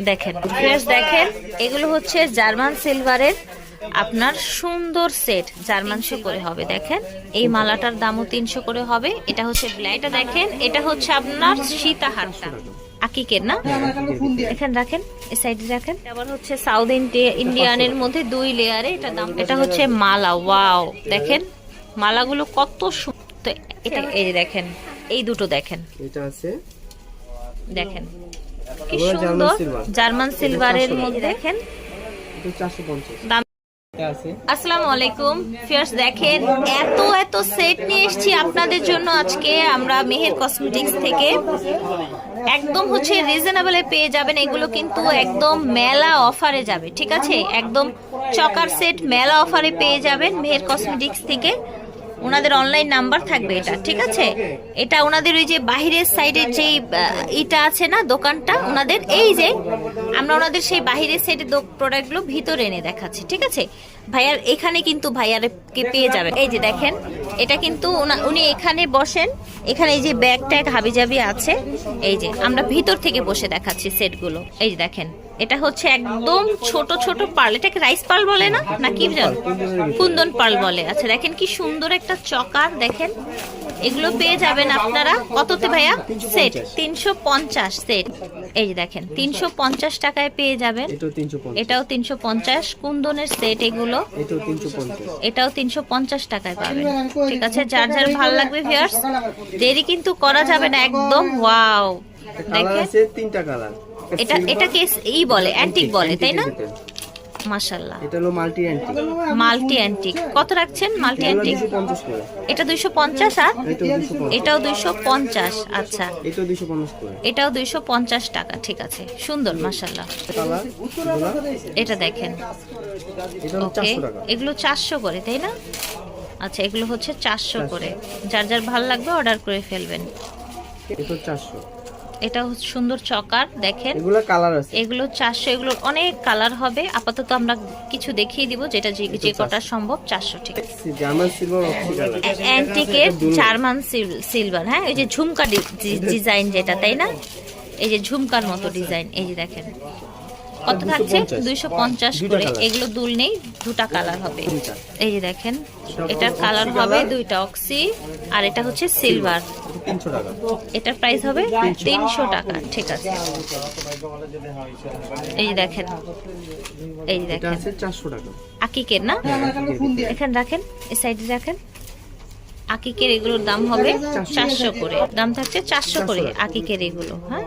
দেখেন ফ্রেশ, দেখেন এগুলো হচ্ছে জার্মান সিলভারের আপনার সুন্দর সেট, জার্মান শো করে হবে। দেখেন এই মালাটার দামও 300 করে হবে। এটা হচ্ছে ব্ল্যাকটা, দেখেন এটা হচ্ছে আপনার সীতাহারটা আকিকের না, এখানে রাখেন, এই সাইডে রাখেন। আবার হচ্ছে সাউথ ইন্ডিয়ানের মধ্যে 2 লেয়ারে এটা দাম। এটা হচ্ছে মালা, ওয়াও দেখেন মালাগুলো কত সুন্দর। এটা এই দেখেন, এই দুটো দেখেন, এটা আছে দেখেন কি সুন্দর জার্মান সিলভারের মধ্যে। দেখেন দাম। আসসালামু আলাইকুম ফিয়ার্স, দেখেন এত এত সেট নিয়ে এসেছি আপনাদের জন্য আজকে আমরা মেহের কসমেটিক্স থেকে। একদম হচ্ছে রিজনেবলে পেয়ে যাবেন এগুলো, কিন্তু একদম মেলা অফারে যাবে, ঠিক আছে? একদম চকার সেট মেলা অফারে পেয়ে যাবেন মেহের কসমেটিক্স থেকে। ওনাদের অনলাইন নাম্বার থাকবে এটা, ঠিক আছে? এটা ওনাদের ওই যে বাহিরের সাইডের যে এটা আছে না দোকানটা ওনাদের, এই যে আমরা ওনাদের সেই বাহিরের সাইডের প্রোডাক্টগুলো ভিতরে এনে দেখাচ্ছি, ঠিক আছে? ভাইয়ার এখানে কিন্তু ভাইয়ারকে পেয়ে যাবেন। এই যে দেখেন এটা কিন্তু উনি এখানে বসেন, এখানে এই যে ব্যাগ ট্যাগ হাবিজাবি আছে। এই যে আমরা ভিতর থেকে বসে দেখাচ্ছি সেটগুলো। এই যে দেখেন এটা হচ্ছে একদম ছোট ছোট পার্ল, এটাকে রাইস পার্ল বলে না, না কি জানো, কুন্দন পার্ল বলে। আচ্ছা দেখেন কি সুন্দর একটা চকার, দেখেন এগুলো পেয়ে যাবেন আপনারা কততে ভাইয়া? Set 350 set. এই যে দেখেন 350 টাকায় পেয়ে যাবেন। এটাও 350 কুন্দনের সেট, এগুলো এটাও 350 টাকায় পাবেন, ঠিক আছে? যার যার ভালো লাগবে ভিউয়ার্স, দেরি কিন্তু করা যাবে না একদম। ওয়াও দেখেন এটাকে ই বলে অ্যান্টিক বলে, তাই না? মাশাআল্লাহ, এটা হলো মাল্টি অ্যান্টিক। কত রাখছেন মাল্টি অ্যান্টিক? এটা 250 আর এটাও 250। আচ্ছা এটাও 250 টাকা, ঠিক আছে, সুন্দর মাশাআল্লাহ। এটা দেখেন ওকে, এগুলো 400 করে, তাই না? আচ্ছা এগুলো হচ্ছে 400 করে। যার যার ভালো লাগবে অর্ডার করে ফেলবেন। এটা সুন্দর চকার, দেখেন এগুলো কালার আছে, এগুলো 400, এগুলো অনেক কালার হবে। আপাতত আমরা কিছু দেখিয়ে দিব যেটা যে কটা সম্ভব। 400, ঠিক আছে? জার্মান সিলভার অ্যান্টিকের জার্মান সিলভার, হ্যাঁ ওই যে ঝুমকা ডিজাইন যেটা, তাই না? এই যে ঝুমকার মতো ডিজাইন। এই যে দেখেন কত থাকছে? 250 করে। এগুলো দুল নেই, দুটা কালার হবে। এই যে দেখেন এটার কালার হবে দুইটা, অক্সি আর এটা হচ্ছে সিলভার। এটার প্রাইস হবে 300 টাকা, ঠিক আছে? এই যে দেখেন, এই যে দেখেন 400 টাকা আকিকের না, এখানে রাখেন, এই সাইডে রাখেন। আকিকের এগুলোর দাম হবে 400 করে, দাম থাকছে 400 করে আকিকের এগুলো। হ্যাঁ